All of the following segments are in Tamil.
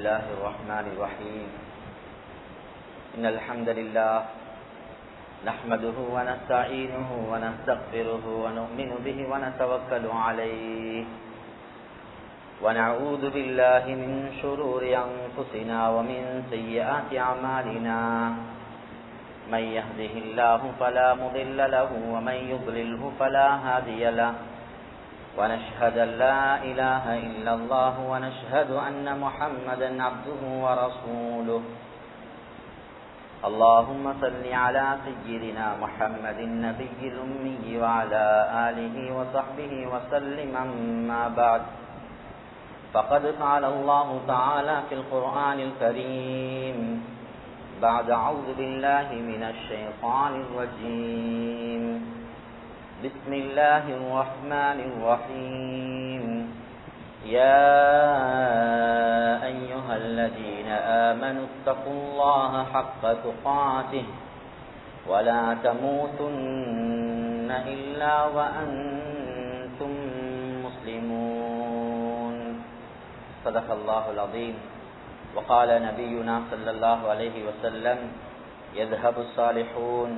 الله الرحمن الرحيم إن الحمد لله نحمده ونستعينه ونستغفره ونؤمن به ونتوكل عليه ونعوذ بالله من شرور أنفسنا ومن سيئات أعمالنا من يهده الله فلا مضل له ومن يضلله فلا هادي له ونشهد أن لا إله إلا الله ونشهد أن محمدا عبده ورسوله اللهم صل على سيدنا محمد النبي الأمي وعلى آله وصحبه وسلم أما بعد فقد قال الله تعالى في القرآن الكريم بعد أعوذ بالله من الشيطان الرجيم بسم الله الرحمن الرحيم يا أيها الذين آمنوا اتقوا الله حق تقاته ولا تموتن إلا وأنتم مسلمون صدق الله العظيم وقال نبينا صلى الله عليه وسلم يذهب الصالحون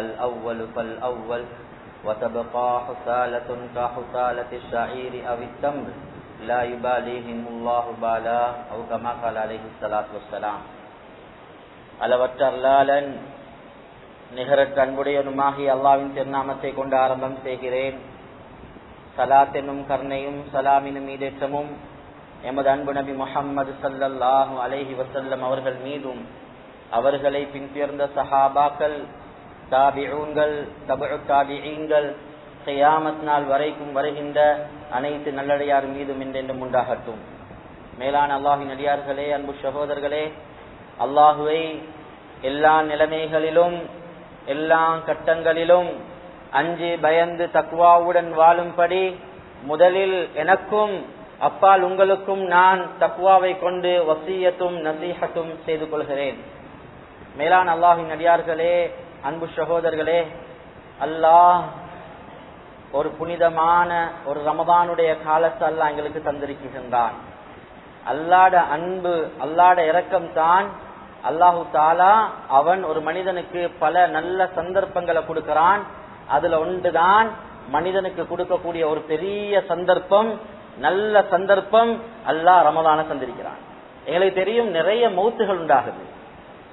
الأول فالأول وتبقى حثالة كحثالة الشعير أو التمر لا يباليهم الله بالا أو كما قال عليه الصلاة والسلام அளவற்ற அல்லாஹ்வின் நிகரற்ற அன்புடையவனுமாகிய அல்லாஹ்வின் திருநாமத்தை கொண்டு ஆரம்பம் செய்கிறேன். ஸலாத் என்னும் கருணையும் சலாமினும் ஈடேற்றமும் எமது அன்பு நபி முஹம்மது ஸல்லல்லாஹு அலைஹி வஸல்லம் அவர்கள் மீதும் அவர்களை பின்தொடர்ந்த சஹாபாக்கள் தாபிஊன்கள் தபஉ தாபிஈன்கள் கியாமத் நாள் வரைக்கும் வருகின்ற அனைத்து நல்லடியார் மீதும் என்றென்றும் உண்டாகட்டும். மேலான அல்லாஹ்வின் அடியார்களே, அன்பு சகோதரர்களே, அல்லாஹுவை எல்லா நிலைமைகளிலும் எல்லா கட்டங்களிலும் அஞ்சி பயந்து தக்வாவுடன் வாழும்படி முதலில் எனக்கும் அப்பால் உங்களுக்கும் நான் தக்வாவை கொண்டு வசியத்தும் நசீஹத்தும் செய்து கொள்கிறேன். மேலான அல்லாஹ்வின் அடியார்களே, அன்பு சகோதரர்களே, அல்லாஹ் ஒரு புனிதமான ஒரு ரமதானுடைய காலத்தை அல்லாஹ் எங்களுக்கு தந்திருக்கின்றான். அல்லாஹ்ட அன்பு, அல்லாஹ்ட இரக்கம் தான் அல்லாஹு தாலா அவன் ஒரு மனிதனுக்கு பல நல்ல சந்தர்ப்பங்களை கொடுக்கிறான். அதுல ஒன்றுதான் மனிதனுக்கு கொடுக்கக்கூடிய ஒரு பெரிய சந்தர்ப்பம், நல்ல சந்தர்ப்பம் அல்லாஹ் ரமதான தந்திருக்கிறான். எங்களுக்கு தெரியும் நிறைய மௌத்துகள் உண்டாகுது.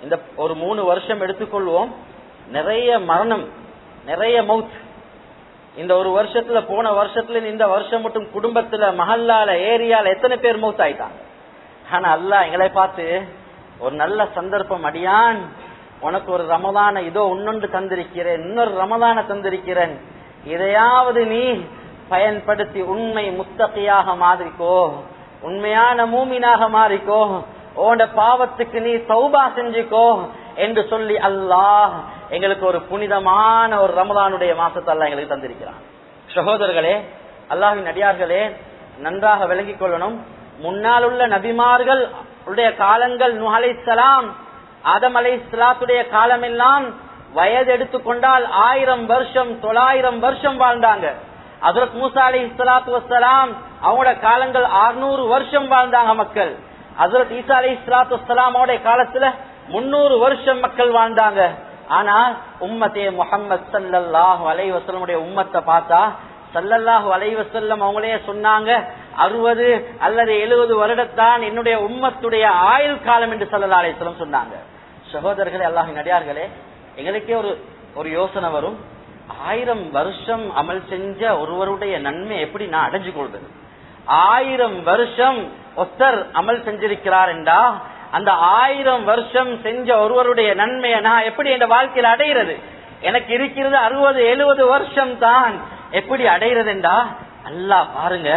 இந்த ஒரு 3 வருஷம் எடுத்துக்கொள்வோம், நிறைய மரணம், நிறைய மௌத். இந்த ஒரு வருஷத்துல, போன வருஷத்துல இந்த வருஷம் மட்டும் குடும்பத்துல, மஹல்லால, ஏரியால எத்தனை பேர் மௌத் ஆயிட்டாங்க. ஆனா அல்லாஹ் எங்களை பார்த்து ஒரு நல்ல சந்தர்ப்பம், அடியான் உனக்கு ஒரு ரமதான இதோ இன்னொன்று தந்திருக்கிறேன், இன்னொரு ரமதான தந்திருக்கிறேன், இதையாவது நீ பயன்படுத்தி உண்மை முத்தகியாக மாறிக்கோ, உண்மையான மூமினாக மாறிக்கோ, உன்னோட பாவத்துக்கு நீ தௌபா செஞ்சுக்கோ என்று சொல்லி அல்லாஹ் எங்களுக்கு ஒரு புனிதமான ஒரு ரமதானுடைய மாசத்தை அல்லாஹ் எங்களுக்கு தந்திருக்கிறான். சகோதரர்களே, அல்லாஹ்வின் அடியார்களே, நன்றாக விளங்கிக் கொள்ளணும். முன்னால் உள்ள நபிமார்கள் உடைய காலங்கள், நூஹ் அலைஹிஸ்ஸலாம், ஆதம் அலைஹிஸ்ஸலாத்துடைய காலம் எல்லாம் வயது எடுத்துக்கொண்டால் 1000 வருஷம் 900 வருஷம் வாழ்ந்தாங்க. ஹஜ்ரத் மூசா அலைஹிஸ்ஸலாத்து வஸ்ஸலாம் அவங்களோட காலங்கள் 600 வருஷம் வாழ்ந்தாங்க மக்கள். ஹஜ்ரத் ஈசா அலைஹிஸ்ஸலாத்து வஸ்ஸலாம் அவருடைய காலத்துல 300 வருஷம் மக்கள் வாழ்ந்தாங்க. ஆனா உம்மத்தே முஹம்மது ஸல்லல்லாஹு அலைஹி வஸல்லம் உடைய உம்மத்தை பார்த்தா ஸல்லல்லாஹு அலைஹி வஸல்லம் அவங்களே சொன்னாங்க, 60 அல்லது 70 வருடத்தான் என்னுடைய உம்மத்துடைய ஆயுள் காலம் என்று ஸல்லல்லாஹு அலைஹி வஸல்லம் சொன்னாங்க. சகோதரர்களே, அல்லாஹ்வின் அடியார்களே, எங்களுக்கே ஒரு யோசனை வரும், 1000 வருஷம் அமல் செஞ்ச ஒருவருடைய நன்மை எப்படி நான் அடைஞ்சு கொள்வது? 1000 வருஷம் ஒருத்தர் அமல் செஞ்சிருக்கிறார் என்றா அந்த 1000 வருஷம் செஞ்ச ஒருவருடைய நன்மையை நான் எப்படி என் வாழ்க்கையில் அடைகிறது? எனக்கு இருக்கிறது 60-70 வருஷம் தான். எப்படி அடைகிறது என்றா, அல்லாஹ் பாருங்க,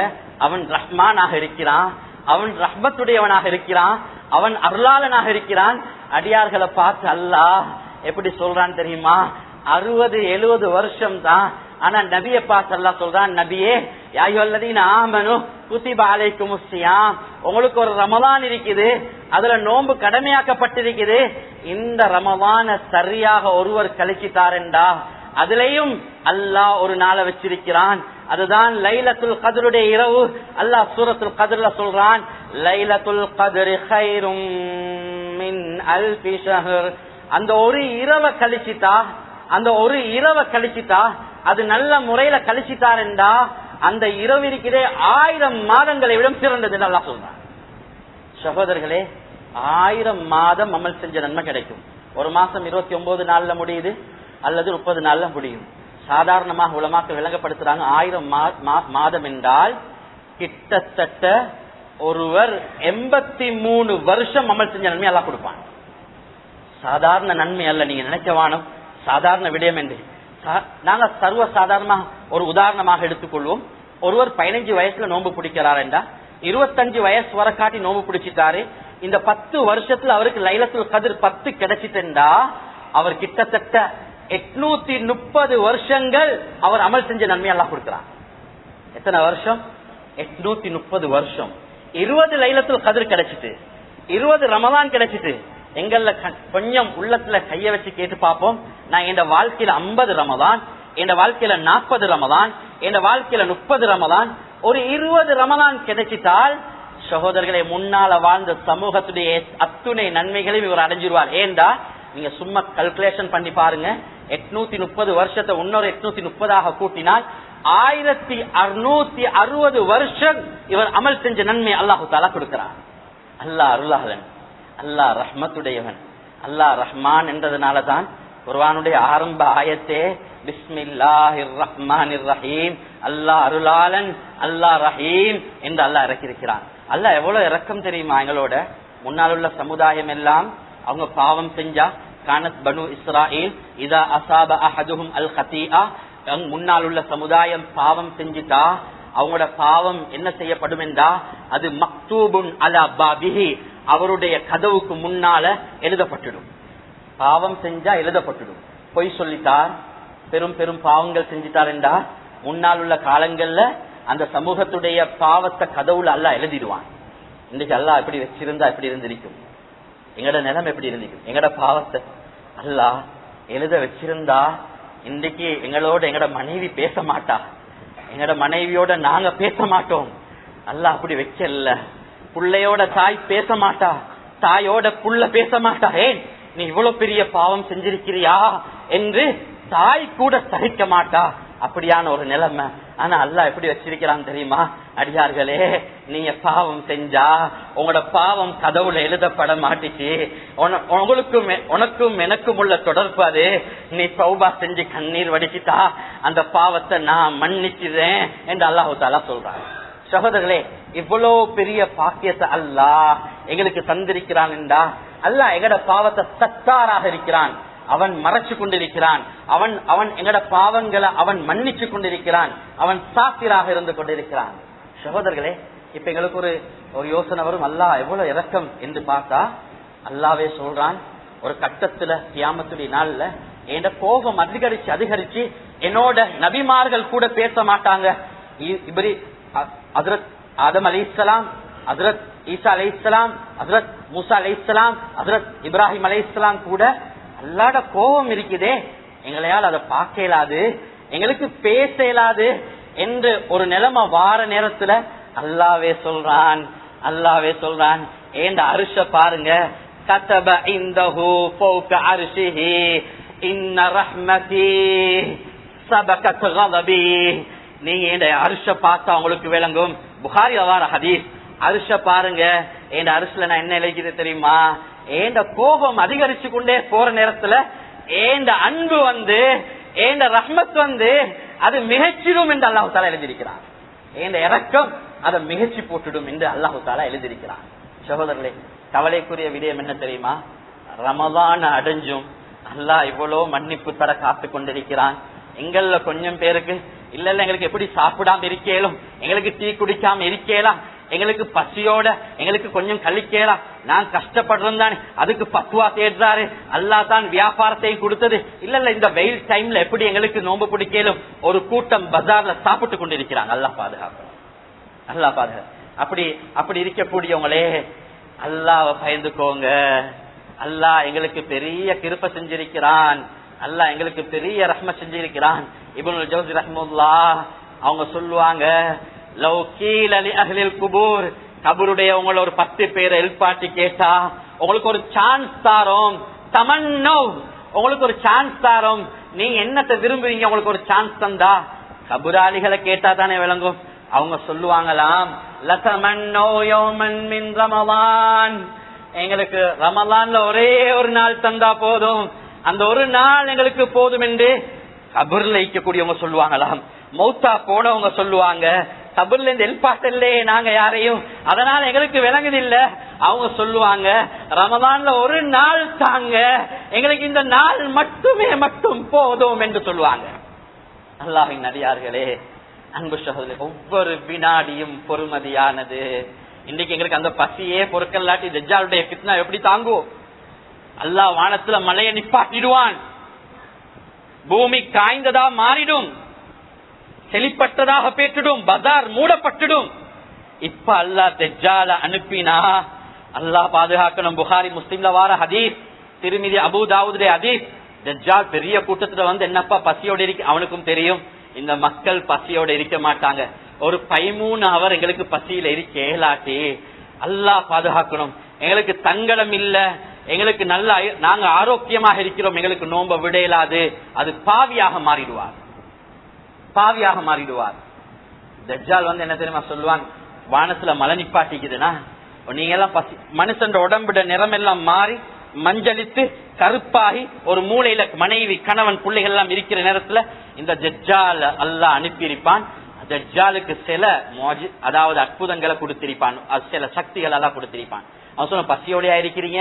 அவன் ரஹ்மானாக இருக்கிறான், அவன் ரஹ்மத்துடையவனாக இருக்கிறான், அவன் அருளாளனாக இருக்கிறான். அடியார்களை பார்த்து அல்லாஹ் எப்படி சொல்றான் தெரியுமா? 60-70 வருஷம் தான். ஆனா நபியை பார்த்து அல்லாஹ் சொல்றான், நபியே யா அய்யுஹல்லதீன ஆமனு குதிப அலைக்குமுஸ் ஸியாம், உங்களுக்கு ஒரு ரமலான் இருக்குது, அதுல நோன்பு கடமையாக்கப்பட்டிருக்குது. இந்த ரமலான சரியாக ஒருவர் கழிச்சிட்டாரெண்டா அதுலயும் அல்லாஹ் ஒரு நாளை வச்சிருக்கிறான். அதுதான் லைலத்துல் கத்ருடைய இரவு. அல்லாஹ் சூரத்துல் கத்ர்ல சொல்றான், லைலத்துல் கத்ரி கைரும் மின் அல்ஃபி ஷஹர். அந்த ஒரு இரவை கழிச்சிட்டா அது நல்ல முறையில கழிச்சிட்டாருண்டா அந்த இரவு இருக்கிறே 1000 மாதங்களை விட சிறந்தது என்று அல்லாஹ் சொல்றான். சகோதரர்களே, 1000 மாதம் அமல் செஞ்ச நன்மை கிடைக்கும். ஒரு மாசம் 29 நாள்ல முடியுது அல்லது 30 நாள்ல முடியும். சாதாரணமாக உலமாக்கள் விளங்கப்படுத்துறாங்க 1000 மாதம் என்றால் கிட்டத்தட்ட ஒருவர் 83 வருஷம் அமல் செஞ்ச நன்மை அல்லாஹ் கொடுப்பான். சாதாரண நன்மை அல்ல, நீங்க நினைச்சவானம் சாதாரண விடயம் என்று. நாங்க சர்வ சாதாரணமாக ஒரு உதாரணமாக எடுத்துக்கொள்வோம். ஒருவர் 15 வயசுல நோன்பு பிடிக்கிறார் என்றா 25 வயசு வரை காட்டி நோன்பு பிடிச்சிட்டாரு. இந்த 10 வருஷத்துல அவருக்கு லைலத்துல் கத்ர் 10 கிடைச்சிட்டா அவர் கிட்டத்தட்ட 830 வருஷங்கள் அவர் அமல் செஞ்ச நன்மை எல்லாம் கொடுக்கிறார். எத்தனை வருஷம்? 830 வருஷம். 20 லைலத்துல் கத்ர் கிடைச்சிட்டு, 20 ரமலான் கிடைச்சிட்டு. எங்கள்ல கொஞ்சம் உள்ளத்துல கைய வச்சு கேட்டு பார்ப்போம். நான் என் வாழ்க்கையில 50 ரமலான், என் வாழ்க்கையில 40 ரமலான், என் வாழ்க்கையில 30 ரமலான், ஒரு 20 ரமலான் கிடைச்சிட்டால் சகோதரர்களை முன்னால வாழ்ந்த சமூகத்துடைய அத்துணை நன்மைகளையும் இவர் அடைஞ்சிருவார். ஏண்டா நீங்க சும்மா கல்குலேஷன் பண்ணி பாருங்க. 830 வருஷத்தை இன்னொரு 830 கூட்டினால் 1660 வருஷம் இவர் அமல் செஞ்ச நன்மை அல்லாஹு தஆலா கொடுக்கிறார். அல்லாஹ் அருளாளன், அல்லாஹ் ரஹ்மத்துடையவன், அல்லாஹ் ரஹ்மான் என்றதுனாலதான் குர்ஆனுடைய ஆரம்ப ஆயத்தே பிஸ்மில்லாஹிர் ரஹ்மானிர் ரஹீம், அல்லாஹ் அருளாளன் அல்லாஹ் ரஹீம் என்று அல்லாஹ் இறக்கியிருக்கிறான். அல்லாஹ் எவ்வளவு இரக்கம் தெரியுமா? எங்களோட முன்னால் உள்ள சமுதாயம் எல்லாம் அவங்க பாவம் செஞ்சா கானத் பனு இஸ்ராயில் இதா அசாப அஹதுஹும் அல் கதீஆ, முன்னால் உள்ள சமுதாயம் பாவம் செஞ்சுட்டா அவங்களோட பாவம் என்ன செய்யப்படும் என்றா அது மக்தூபுன் அலா பாபிஹி, அவருடைய கதவுக்கு முன்னால எழுதப்பட்டுடும். பாவம் செஞ்சா எழுதப்பட்டுடும். பொய் சொல்லிட்டார், பெரும் பெரும் பாவங்கள் செஞ்சிட்டார் என்றா முன்னால் உள்ள காலங்கள்ல அந்த சமூகத்துடைய பாவத்தை கதவுல அல்லாஹ் எழுதிடுவான். இன்னைக்கு அல்லாஹ் எப்படி வச்சிருந்தா எப்படி இருந்திருக்கும்? எங்கட நிலம் எப்படி இருந்திருக்கும்? எங்கட பாவத்தை அல்லாஹ் எழுத வச்சிருந்தா இன்றைக்கு எங்களோட எங்கட மனைவி பேச மாட்டா, எங்கட மனைவியோட நாங்க பேச மாட்டோம். அல்லாஹ் அப்படி வச்சல்ல. புள்ளையோட தாய் பேச மாட்டா, தாயோட புள்ள பேச மாட்டா. ஏன் நீ இவ்வளவு பெரிய பாவம் செஞ்சிருக்கிறியா என்று தாய் கூட சகிக்க மாட்டா. அப்படியான ஒரு நிலைமை. ஆனா அல்லாஹ் எப்படி வச்சிருக்கிறான் தெரியுமா? அடியார்களே, நீங்க பாவம் செஞ்சா உங்களோட பாவம் கதவுல எழுதப்பட மாட்டிச்சு. உனக்கும் எனக்கும் உள்ள தொடர்பு அது. நீ தௌபா செஞ்சு கண்ணீர் வடிச்சிட்டா அந்த பாவத்தை நான் மன்னிச்சுறேன் என்று அல்லாஹு தஆலா சொல்றான். சகோதரர்களே, இவ்வளவு பெரிய பாக்கியத்தை அல்லாஹ் எங்களுக்கு தந்திருக்கிறான் என்றா அல்லாஹ் எங்கட பாவத்தை சத்தாராக இருக்கிறான், அவன் மறைச்சு கொண்டிருக்கிறான், அவன் எங்கட பாவங்களை அவன் மன்னிச்சு கொண்டிருக்கிறான், அவன் சாத்திராக இருந்து கொண்டிருக்கிறான். சகோதரர்களே, இப்ப எங்களுக்கு ஒரு யோசனை வரும், அல்லாஹ் எவ்வளவு இரக்கம் என்று பார்த்தா அல்லாவே சொல்றான், ஒரு கட்டத்துல கியாமத்துடைய நாள்ல என் கோபம் அதிகரிச்சு என்னோட நபிமார்கள் கூட பேச மாட்டாங்க. ஹஜ்ரத் ஆதம் அலைஹிஸ்ஸலாம், ஹஜ்ரத் ஈசா அலைஹிஸ்ஸலாம், ஹஜ்ரத் மூசா அலைஹிஸ்ஸலாம், ஹஜ்ரத் இப்ராஹிம் அலைஹிஸ்ஸலாம் கூட அல்லாஹ்ட கோபம் இருக்குதே, எங்களையால் அதை பார்க்க இயலாது, எங்களுக்கு பேச இயலாது என்று ஒரு நிலைமை வார நேரத்துல அல்லாஹ்வே சொல்றான் ஏண்ட அரிஷ பாருங்க, கதப இந்தஹு ஃபௌக அர்ஷிஹி இன்ன ரஹ்மதி சபகத் கதபி. நீங்க இந்த அரிஷ பார்த்தா உங்களுக்கு விளங்கும். புகாரில வார ஹதீஸ். அரிஷ பாருங்க, என் அரிசில நான் என்ன எழுதிது தெரியுமா? ஏண்ட கோபம் அதிகரிச்சு கொண்டே போற நேரத்துல ஏண்ட அன்பு ஏண்ட ரஹ்மத் அது மிகச்சிடும் என்று அல்லாஹு தஆலா எழுதியிருக்கிறான். ஏண்ட இரக்கம் அதை மிகச்சி போட்டுடும் என்று அல்லாஹு தஆலா எழுதியிருக்கிறான். சகோதரர்களே, கவலைக்குரிய விடயம் என்ன தெரியுமா? ரமலான் அடைஞ்சும் அல்லாஹ் இவ்வளவு மன்னிப்பு தர காத்து கொண்டிருக்கிறான். எங்கள்ல கொஞ்சம் பேருக்கு இல்ல எங்களுக்கு எப்படி சாப்பிடாம இருக்கேலும், எங்களுக்கு டீ குடிக்காம இருக்கேலாம், எங்களுக்கு பசியோட எங்களுக்கு கொஞ்சம் கழிக்கலாம், நான் கஷ்டப்படுறோம் தானே, அதுக்கு பத்துவா தேடுறாரு, அல்லாஹ் தான் வியாபாரத்தையும் கொடுத்தது. இல்ல இந்த வெயில் டைம்ல எப்படி எங்களுக்கு நோன்பு பிடிக்கலும்? ஒரு கூட்டம் பஜார்ல சாப்பிட்டு கொண்டிருக்கிறாங்க. அல்லாஹ் பாதுகாக்கணும், அல்லாஹ் பாதுகாக்க. அப்படி இருக்கக்கூடியவங்களே, அல்லாஹ்வை பயந்துக்கோங்க. அல்லாஹ் எங்களுக்கு பெரிய கிருபை செஞ்சிருக்கிறான், அல்லாஹ் எங்களுக்கு பெரிய ரஹ்மத் செஞ்சிருக்கிறான். இப்னுல் ஜௌஸி ரஹ்மத்துல்லாஹ் அவங்க சொல்லுவாங்க, லவ் கீல லி அஹ்லில் குபூர் கபருடைய உங்களை ஒரு 10 பேரை எழுப்பாட்டி கேட்டா உங்களுக்கு ஒரு சான்ஸ் தாரோம். தமன்னோ உங்களுக்கு ஒரு சான்ஸ் தாரோம். நீங்க என்னத்தை விரும்புவீங்க? உங்களுக்கு ஒரு சான்ஸ் தந்தா கபுராளிகளை கேட்டா தானே விளங்கும். அவங்க சொல்லுவாங்களாம், லதமன்னோ யௌமன் மின் ரமலான், எங்களுக்கு ரமலான்ல ஒரே ஒரு நாள் தந்தா போதும், அந்த ஒரு நாள் எங்களுக்கு போதும் என்று கபர்ல வைக்கக்கூடியவங்க சொல்லுவாங்களாம். மௌத்தா போனவங்க சொல்லுவாங்க, கபர்ல இருந்து எழுப்பாட்டல்லே நாங்க யாரையும், அதனால எங்களுக்கு விளங்குதில்ல. அவங்க சொல்லுவாங்க, ரமலான்ல ஒரு நாள் தாங்க, எங்களுக்கு இந்த நாள் மட்டும் போதும் என்று சொல்லுவாங்க. அல்லாஹ்வின் நபியார்களே, அன்பு சகோதரர்களே, ஒவ்வொரு வினாடியும் பொறுமதியானது. இன்னைக்கு எங்களுக்கு அந்த பசியே பொறுக்கல்லாட்டி தஜ்ஜாலுடைய ஃபித்னா எப்படி தாங்குவோம்? அல்லாஹ் வானத்துல மலையை நிப்பாட்டிடுவான், பூமி காய்ந்ததா மாறிடும், செழிப்பட்டதாக பேற்றிடும், பஜார் மூடப்பட்டுடும். இப்ப அல்லாஹ் தஜ்ஜால அனுப்பினா அல்லாஹ் பாதுகாக்கணும். புகாரி முஸ்லிம்ல வார ஹதீஸ், திருமிதி அபூ தாவூதுடைய ஹதீஸ். தஜ்ஜால் பெரிய கூட்டத்துல வந்து என்னப்பா பசியோட இருக்கு, அவனுக்கும் தெரியும் இந்த மக்கள் பசியோட இருக்க மாட்டாங்க. ஒரு 13 அவர் எங்களுக்கு பசியில இருக்க ஏலாட்டி அல்லாஹ் பாதுகாக்கணும். எங்களுக்கு தங்கடம் இல்ல, எங்களுக்கு நல்ல நாங்க ஆரோக்கியமாக இருக்கிறோம், எங்களுக்கு நோம்ப விடையலாது, அது பாவியாக மாறிடுவார், பாவியாக மாறிடுவார். தஜ்ஜால் வந்து என்ன தெரியுமா சொல்லுவான், வானத்துல மழை நிப்பாட்டிக்குதுன்னா நீங்க எல்லாம் பசி, மனுஷன் உடம்புட நிறம் எல்லாம் மாறி மஞ்சளித்து கருப்பாகி ஒரு மூலையில மனைவி கணவன் பிள்ளைகள் எல்லாம் இருக்கிற நேரத்துல இந்த தஜ்ஜால் அல்லாஹ் அனுப்பியிருப்பான். தஜ்ஜாலுக்கு சில அதாவது அற்புதங்களை கொடுத்திருப்பான், சில சக்திகள் எல்லாம் கொடுத்திருப்பான். அவன் சொன்ன பசியோடையா இருக்கிறீங்க,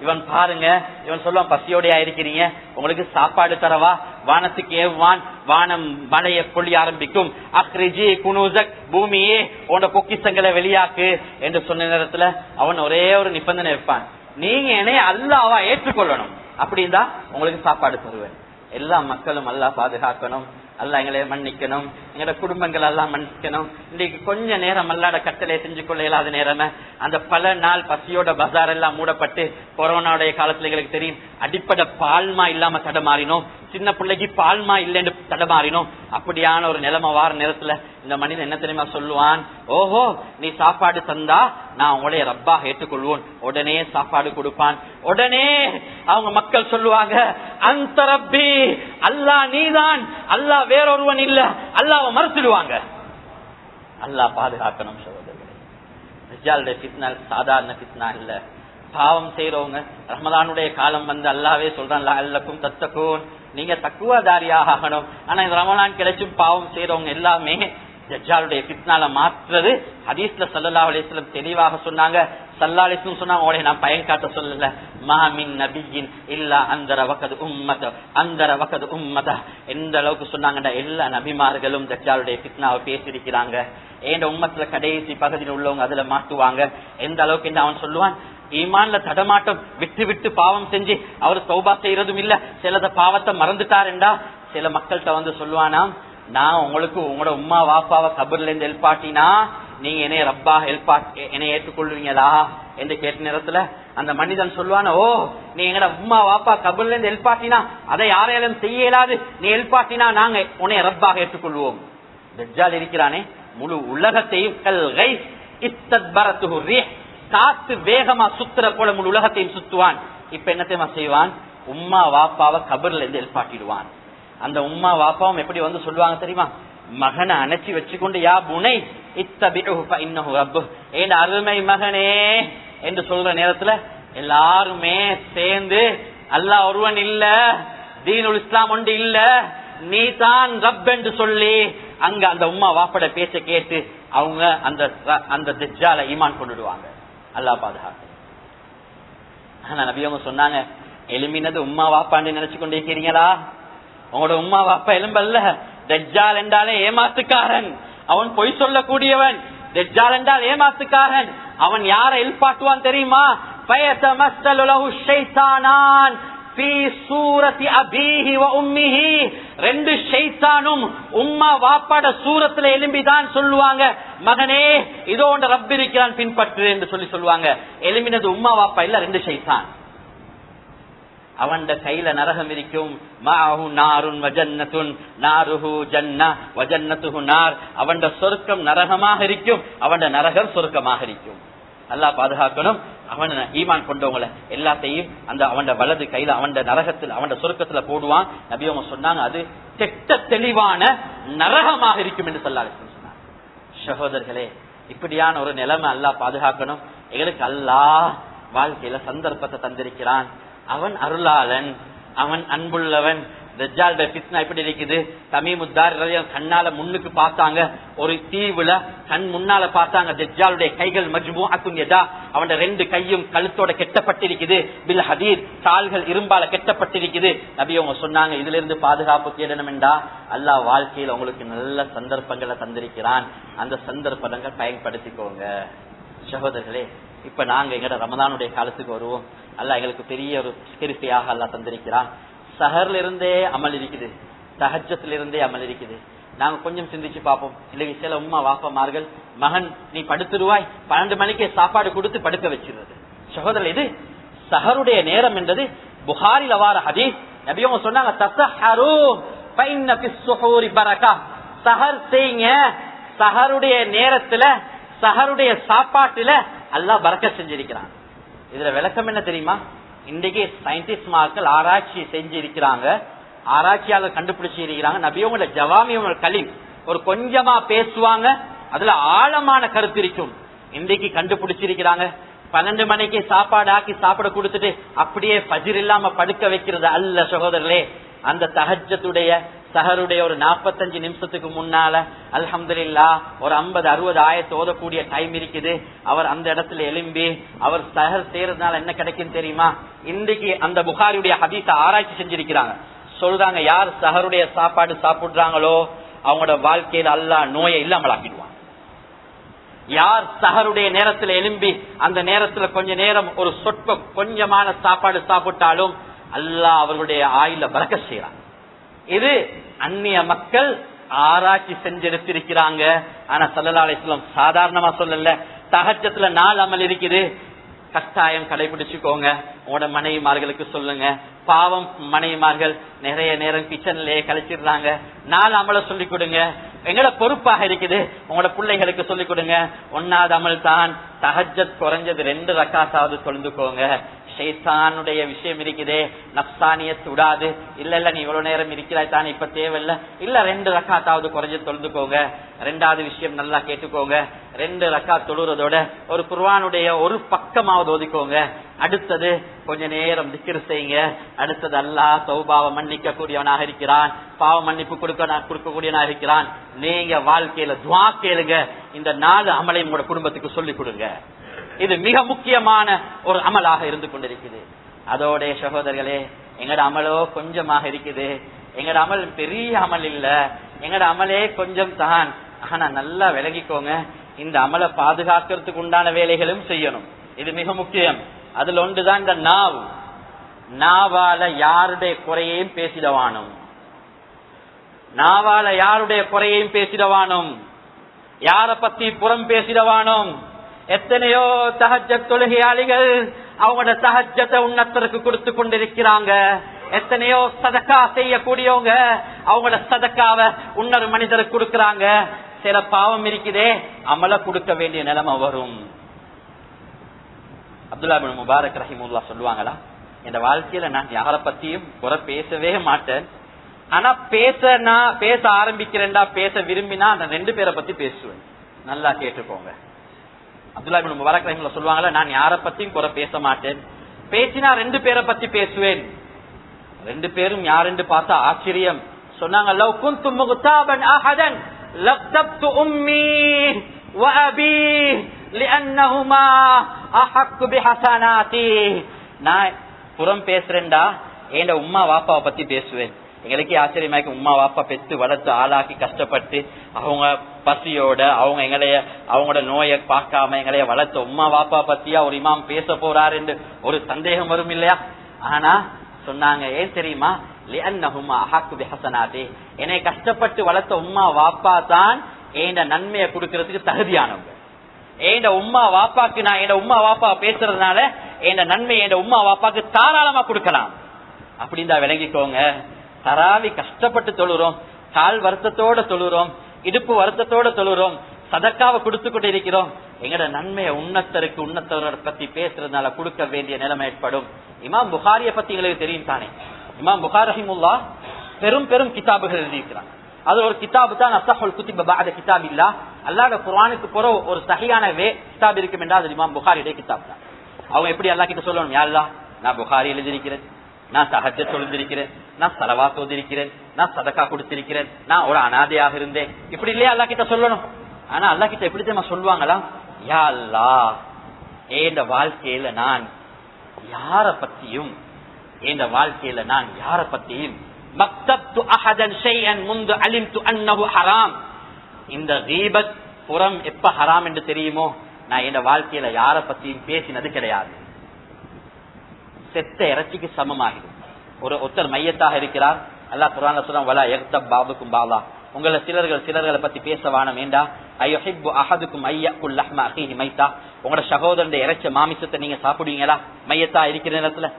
இவன் பாருங்க, இவன் சொல்லுவான் பசியோடையா இருக்கிறீங்க, உங்களுக்கு சாப்பாடு தரவா, வானத்துக்கு ஏவான், வானம் மழையை பொழி ஆரம்பிக்கும், அக்ரிஜி குனூசக், பூமியே உன்னோட பொக்கிசங்களை வெளியாக்கு என்று சொன்ன நேரத்துல அவன் ஒரே ஒரு நிபந்தனை வைப்பான், நீங்க என்னைய அல்லாஹ்வா ஏற்றுக்கொள்ளணும், அப்படின்னா உங்களுக்கு சாப்பாடு தருவேன். எல்லா மக்களும் அல்லாஹ் பாதுகாக்கணும், அல்லாஹ் எங்களை மன்னிக்கணும், எங்களோட குடும்பங்கள் எல்லாம் மன்னிக்கணும். இன்னைக்கு கொஞ்ச நேரம் அல்லாட கட்டளை செஞ்சு கொள்ள இயலாத நேரமே, அந்த பல நாள் பசியோட பஜார் எல்லாம் மூடப்பட்டு கொரோனாவுடைய காலத்துல எங்களுக்கு தெரியும், அடிப்படை பால்மா இல்லாம தடமாறினோம், சின்ன பிள்ளைக்கு பால்மா இல்லைன்னு தடமாறினோம். அப்படியான ஒரு நிலைமை வார நேரத்துல இந்த மனிதன் என்ன தெரியுமா சொல்லுவான், ஓஹோ நீ சாப்பாடு தந்தா நான் உங்களுடைய ரப்பாக ஏற்றுக்கொள்வோம். உடனே சாப்பாடு கொடுப்பான். உடனே அவங்க மக்கள் சொல்லுவாங்க, அந்த ரப்பி, அல்லாஹ் நீதான், அல்லாஹ் வேறொருவன் இல்ல, அல்லாஹ்வை மறுத்துடுவாங்க. அல்லாஹ் பாதுகாக்கணும் சகோதரர்களே. தஜ்ஜாலுடைய ஃபித்னா சாதாரண ஃபித்னா இல்ல. பாவம் செய்யறவங்க ரமலானுடைய காலம் வந்து அல்லாஹ்வே சொல்றான், லஅல்லக்கும் தத்தகூன், நீங்க தக்குவதாரியாக ஆகணும். ஆனா இந்த ரமலான் கிடைச்சும் பாவம் செய்யறவங்க எல்லாமே தஜ்ஜாலுடைய ஃபித்னால மாற்றுறது. ஹதீஸ்ல ஸல்லல்லாஹு அலைஹி வஸல்லம் தெளிவாக சொன்னாங்க. ஸல்லல்லாஹு அலைஹி வஸல்லம் சொன்னாங்க, உங்களை நான் பயன் காட்ட சொல்லல, மா மின் நபியின் இல்லா அந்தர வகது உம்மத, அந்தர வகது உம்மத, எந்த அளவுக்கு சொன்னாங்கடா, எல்லா நபிமார்களும் தஜ்ஜாலுடைய ஃபித்னாவை பேசியிருக்கிறாங்க. ஏண்ட உம்மத்துல கடைசி பகுதியில் உள்ளவங்க அதுல மாட்டுவாங்க. எந்த அளவுக்கு என்று அவன் சொல்லுவான், ஈமான்ல தடமாட்டம் விட்டு விட்டு பாவம் செஞ்சு அவர் தௌபா செய்யறதும் இல்ல, சிலத பாவத்தை மறந்துட்டாருண்டா சில மக்கள்கிட்ட வந்து சொல்லுவானா, நான் உங்களுக்கு உங்களோட உம்மா வாப்பாவை கபர்ல இருந்து எழுப்பாட்டினா நீங்க என்னைய ரப்பா என்னை ஏற்றுக்கொள்வீங்களா என்று கேட்ட நேரத்துல அந்த மனிதன் சொல்லுவான, ஓ நீ எங்கட உம்மா வாப்பா கபர்ல இருந்து எழுப்பாட்டினா அதை யாரையாலும் செய்ய இயலாது, நீ எழுப்பாட்டினா நாங்க உன்னைய ரப்பாக ஏற்றுக்கொள்வோம். தஜ்ஜால் இருக்கிறானே முழு உலகத்தையும் காத்து வேகமா சுத்துற போல முழு உலகத்தையும் சுத்துவான். இப்ப என்ன தெரியுமா செய்வான், உம்மா வாப்பாவை கபர்ல இருந்து எழுப்பாட்டிடுவான். அந்த உம்மா வாப்பாவும் எப்படி வந்து சொல்லுவாங்க தெரியுமா, மகனை அணைச்சி வச்சுக்கொண்டு, யா புனை இத்தபிஉஹு ஃபஇன்னஹு ரப்புஹ், ஏன் அருமை மகனே என்று சொல்ற நேரத்துல எல்லாருமே சேர்ந்து, அல்லாஹ் ஒருவன் இல்ல, தீனுல் இஸ்லாம் ஒன்று இல்ல, நீ தான் ரப் என்று சொல்லி அங்க அந்த உம்மா வாப்பட பேச்ச கேட்டு அவங்க அந்த தஜ்ஜால ஈமான் கொண்டுடுவாங்க. அல்லாஹ் பாதுகாக்க. ஆனா நபி அவங்க சொன்னாங்க, எலும்பினது உம்மா வாப்பான்னு நினைச்சு கொண்டு இருக்கிறீங்களா? உங்களோட உம்மா வாப்பா எலும்பல்ல. தஜ்ஜால் என்றாலே ஏமாத்துக்காரன், அவன் பொய் சொல்லக்கூடியவன். தஜ்ஜால் என்றால் ஏமாத்துக்காரன். அவன் யாரை எழுப்பாட்டுவான் தெரியுமா? ரெண்டு ஷைத்தானும் உம்மா வாப்பாட சூரத்துல எலும்பிதான் சொல்லுவாங்க, மகனே இதோ ரப் இருக்கிறான் பின்பற்று என்று சொல்லுவாங்க. எலும்பினது உம்மா வாப்பா இல்ல, ரெண்டு ஷைத்தான். அவன் கையில நரகம் இருக்கும். மாஹு நாருன் வஜன்னத்துன் நாருஹு ஜன்னா வஜன்னத்துஹு நார். அவன் சொர்க்கம் நரகமாக இருக்கும், அவன் நரகம் சொர்க்கமாக இருக்கும். அல்லாஹ் பாதுகாக்கணும். அவன் ஈமான் கொண்டவங்களை எல்லாத்தையும் அந்த அவன் வலது கையில அவன் நரகத்தில் அவன் சொர்க்கத்துல போடுவான். நபி அவங்க சொன்னாங்க அது திட்ட தெளிவான நரகமாக இருக்கும் என்று சொன்னாங்க. சகோதரர்களே, இப்படியான ஒரு நிலைமை அல்லாஹ் பாதுகாக்கணும். எங்களுக்கு அல்லாஹ் வாழ்க்கையில சந்தர்ப்பத்தை தந்திருக்கிறான். அவன் அருளாளன், அவன் அன்புள்ளவன். தஜ்ஜாலுடைய ஃபித்னா எப்படி இருக்குது? தமீமுத்தார் கண்ணால முன்னுக்கு பார்த்தாங்க, ஒரு தீவுல கண் முன்னால பார்த்தாங்க. தஜ்ஜாலுடைய கைகள் மஜ்மூஅத்துன் யதா, அவன் 2 கையும் கழுத்தோட கெட்டப்பட்டிருக்குது. பில் ஹதீர், கால்கள் இரும்பால கெட்டப்பட்டிருக்குது. நபி அவங்க சொன்னாங்க, இதுல இருந்து பாதுகாப்பு தேடணும் என்றா அல்லாஹ் வாழ்க்கையில உங்களுக்கு நல்ல சந்தர்ப்பங்களை தந்திருக்கிறான். அந்த சந்தர்ப்பங்களை பயன்படுத்திக்கோங்க. சகோதரர்களே, இப்ப நாங்க எங்கட ரமதானுடைய காலத்துக்கு வருவோம். அல்லாஹ் எங்களுக்கு பெரிய ஒரு கிருபையாக அல்லாஹ் தந்திருக்கிறான். சஹர்ல இருந்தே அமல் இருக்குது, தஹஜ்ஜத்துல இருந்தே அமல் இருக்குது. நாங்க கொஞ்சம் சிந்திச்சு பார்ப்போம். இல்லைங்க, சில உம்மா வாப்பமார்கள் மகன் நீ படுத்துருவாய் 12 மணிக்கே சாப்பாடு கொடுத்து படுக்க வச்சிருது. சகோதரர், இது சஹருடைய நேரம் என்றது புகாரில வார ஹதீஸ். நபி அவங்க சொன்னாங்க, தஸஹரு ஃபைன்ன ஃபிஸ் ஸுஹூரி பரக்கா. சஹர் செய்யுங்க, சஹருடைய நேரத்துல சஹருடைய சாப்பாட்டுல அல்லாஹ் பரக்கத் செஞ்சிருக்கிறான். இதுல விளக்கம் என்ன தெரியுமா? இன்றைக்கு சயின்டிஸ்ட்மார்கள் ஆராய்ச்சி செஞ்சு இருக்கிறாங்க, ஆராய்ச்சியாளர் கண்டுபிடிச்சு இருக்கிறாங்க. நபியோட ஜவாமியோட கலீம் ஒரு கொஞ்சமா பேசுவாங்க, அதுல ஆழமான கருத்து இருக்கும். இன்றைக்கு கண்டுபிடிச்சிருக்கிறாங்க 12 மணிக்கு சாப்பாடு ஆக்கி சாப்பிட கொடுத்துட்டு அப்படியே ஃபஜ்ர் இல்லாம படுக்க வைக்கிறது அல்ல சகோதரர்களே. அந்த தஹஜ்ஜத்துடைய சஹருடைய ஒரு 45 நிமிஷத்துக்கு முன்னால அல்ஹம்துலில்லாஹ் ஒரு 50-60 ஆயத்து ஓதக்கூடிய டைம் இருக்குது. அவர் அந்த இடத்துல எழும்பி அவர் சஹர் செய்யறதுனால என்ன கிடைக்கும் தெரியுமா? இன்றைக்கு அந்த புகாரியுடைய ஹதீஸ ஆராய்ச்சி செஞ்சிருக்கிறாங்க. சொல்றாங்க, யார் சஹருடைய சாப்பாடு சாப்பிடுறாங்களோ அவங்களோட வாழ்க்கையில அல்லாஹ் நோயை இல்லாமலாக்கிடுவான். யார் சஹருடைய நேரத்துல எழும்பி அந்த நேரத்துல கொஞ்ச நேரம் ஒரு சொற்ப கொஞ்சமான சாப்பாடு சாப்பிட்டாலும் அல்லாஹ் அவர்களுடைய ஆயுள பரக்கத் செய்யறான். இது அந்நிய மக்கள் ஆராய்ச்சி செஞ்செடுத்திருக்கிறாங்க. ஆனா ஸல்லல்லாஹு அலைஹி வஸல்லம் சாதாரணமா சொல்லல. தஹஜ்ஜத்துல 4 அமல் இருக்குது, கட்டாயம் கடைபிடிச்சுக்கோங்க. உங்களோட மனைவிமார்களுக்கு சொல்லுங்க. பாவம் மனைவிமார்கள் நிறைய நேரம் கிச்சன்லயே கழிச்சிடுறாங்க. 4 அமலை சொல்லிக் கொடுங்க. எங்களோட பொறுப்பாக இருக்குது. உங்களோட பிள்ளைகளுக்கு சொல்லிக் கொடுங்க. 1வது அமல் தான் தஹஜ்ஜத் குறைஞ்சது 2 ரக்காத்தாவது தொழுந்துக்கோங்க. ஷைத்தானுடைய விஷயம் இருக்குதே, நப்சானியத் விடாது. இல்ல நீ இவ்வளவு நேரம் இருக்கிறாய் தானே, இப்ப தேவையில்ல, இல்ல 2 ரக்காத்தாவது குறைஞ்சு தொழுந்துக்கோங்க. 2வது விஷயம் நல்லா கேட்டுக்கோங்க, 2 ரக்காத் தொழுறதோட ஒரு குர்ஆனுடைய ஒரு பக்கமாவது ஓதிக்கோங்க. அடுத்தது கொஞ்ச நேரம் திக்ர் செய்யுங்க. அடுத்தது அல்லாஹ் தௌபாவை மன்னிக்க கூடியவனாக இருக்கிறான், பாவ மன்னிப்பு கொடுக்கக்கூடியவனாக இருக்கிறான். நீங்க வாழ்க்கையில துஆ கேளுங்க. இந்த 4 அமலை உங்களோட குடும்பத்துக்கு சொல்லிக் கொடுங்க. இது மிக முக்கியமான ஒரு அமலாக இருந்து கொண்டிருக்குது. அதோட சகோதரர்களே, எங்கட அமலோ கொஞ்சமாக இருக்குது. எங்கட அமல் பெரிய அமல் இல்ல, எங்கட அமலே கொஞ்சம் தான். ஆனா நல்லா விளங்கிக்கோங்க, இந்த அமலை பாதுகாக்கிறதுக்கு உண்டான வேலைகளும் செய்யணும். இது மிக முக்கியம். அதுல ஒன்றுதான் இந்த நாவு. நாவால யாருடைய குறையையும் பேசிடவானும், நாவால யாருடைய குறையையும் பேசிடவானும், யார பத்தி புறம் பேசிடவானும். எத்தனையோ தஹஜ்ஜத் தொழுகையாளிகள் அவங்களோட தஹஜ்ஜத்தை உன்னதருக்கு கொடுத்து கொண்டிருக்கிறாங்க. எத்தனையோ சதக்கா செய்யக்கூடியவங்க அவங்களோட சதக்காவை இன்னொரு மனிதருக்கு கொடுக்கறாங்க. சில பாவம் இருக்குதே, அமல கொடுக்க வேண்டிய நிலைமை வரும். அப்துல்லா இப்னு முபாரக் ரஹிமஹுல்லாஹ் சொல்லுவாங்களா, என் வாழ்க்கையில நான் யார பத்தியும் குறை பேசவே மாட்டேன். ஆனா பேச ஆரம்பிக்கிறேன்டா, பேச விரும்பினா அந்த 2 பேரை பத்தி பேசுவேன். நல்லா கேட்டுக்கோங்க. அப்துல்லா இப்னு முபாரக் ரஹிமஹுல்லாஹ் சொல்லுவாங்களா, நான் யார பத்தியும் குறை பேச மாட்டேன், பேசினா 2 பேரை பத்தி பேசுவேன். 2 பேரும் யாருன்னு பார்த்தா ஆச்சரியம். சொன்னாங்க, லவ் குன்து முக்தாபன் அஹதன் லக்தப்து உம்மி வ அபி லிஅன்னஹுமா அஹக்கு பிஹஸனாதி. நான் புறம் பேசுறேன்டா, ஏண்ட உம்மா வாப்பாவை பத்தி பேசுவேன். எங்களுக்கே ஆச்சரியமாக்கி, உம்மா வாப்பா பெத்து வளர்த்து ஆளாக்கி கஷ்டப்பட்டு அவங்க பசியோட அவங்களோட நோயை பார்க்காம எங்களைய வளர்த்த உம்மா வாப்பா பத்தியா ஒரு இமாம் பேச போறாரு என்று ஒரு சந்தேகம் வரும் இல்லையா? ஆனா சொன்னாங்க, ஏன் தெரியுமா, என்னை கஷ்டப்பட்டு வளர்த்த உம்மா வாப்பா தான் ஏண்ட நன்மையை கொடுக்கறதுக்கு தகுதியானவங்க. ஏண்ட உம்மா வாப்பாக்கு நான் என் உம்மா வாப்பா பேசுறதுனால என் நன்மை என் உம்மா வாப்பாக்கு தாராளமா கொடுக்கலாம். அப்படின்னா விளங்கிக்கோங்க, தராவி கஷ்டப்பட்டு தொழுறோம், கால் வருத்தத்தோட தொழுறோம், இடுப்பு வருத்தத்தோட தொழுறோம், சதக்காவை கொடுத்து கொண்டு இருக்கிறோம். எங்கட நன்மையை உன்னத்தரோட பத்தி பேசுறதுனால கொடுக்க வேண்டிய நிலைமை ஏற்படும். இமாம் புகாரிய பத்தி எங்களுக்கு தெரியும் தானே. இமாம் புகார் ரஹிமுல்லா பெரும் பெரும் கிதாபுகள் எழுதியிருக்கிறாங்க. அது ஒரு கிதாபு தான் அஸ்ஸஹுல் குத்ப பஅத கிதாபில்லா. அல்லாஹ்வுடைய குர்ஆனுக்கு பிறகு ஒரு சஹீஹான கிதாப் இருக்கும் என்றால் அது இமாம் புகாரியுடைய கிதாப் தான். அவங்க எப்படி அல்லாஹ் கிட்ட சொல்லணும், யா அல்லாஹ் நான் புகாரி எழுதியிருக்கிறேன், நான் தஹஜ்ஜத் தொழுதிருக்கிறேன், நான் ஸலவாத் ஓதியிருக்கிறேன், நான் சதகா கொடுத்திருக்கிறேன், நான் ஒரு அனாதையாக இருந்தேன், இப்படி இல்லையா அல்லாஹ் கிட்ட சொல்லணும். ஆனா அல்லாஹ் கிட்ட எப்படி தெரியுமா சொல்லுவாங்களா, யா அல்லாஹ் இந்த வாழ்க்கையில நான் யார பத்தியும் மக்தப்து அஹதன் ஷைஅன் முந்து அலிம்து அன்னஹு ஹராம், இந்த கீபத் புறம் எப்ப ஹராம் என்று தெரியுமோ நான் இந்த வாழ்க்கையில யார பத்தியும் பேசினது கிடையாது. செத்த இறைச்சிக்கு சமமாகிடும். ஒருத்தர் மையத்தாக இருக்கிறார், அல்லாஹ் குர்ஆன்ல சொல்றான், வலா யக்தப் பாதுக்கும் பாலா, உங்களை சிலர்களை பத்தி பேச வானம் ஏண்டா, அய்யுஹிப்பு அஹதுக்கும் ஐயக்குல் லஹ்ம அஹீஹி மைத்தா, உங்களோட சகோதரனுடைய இறைச்ச மாமிசத்தை நீங்க சாப்பிடுவீங்களா? மையத்தா இருக்கிற நேரத்துல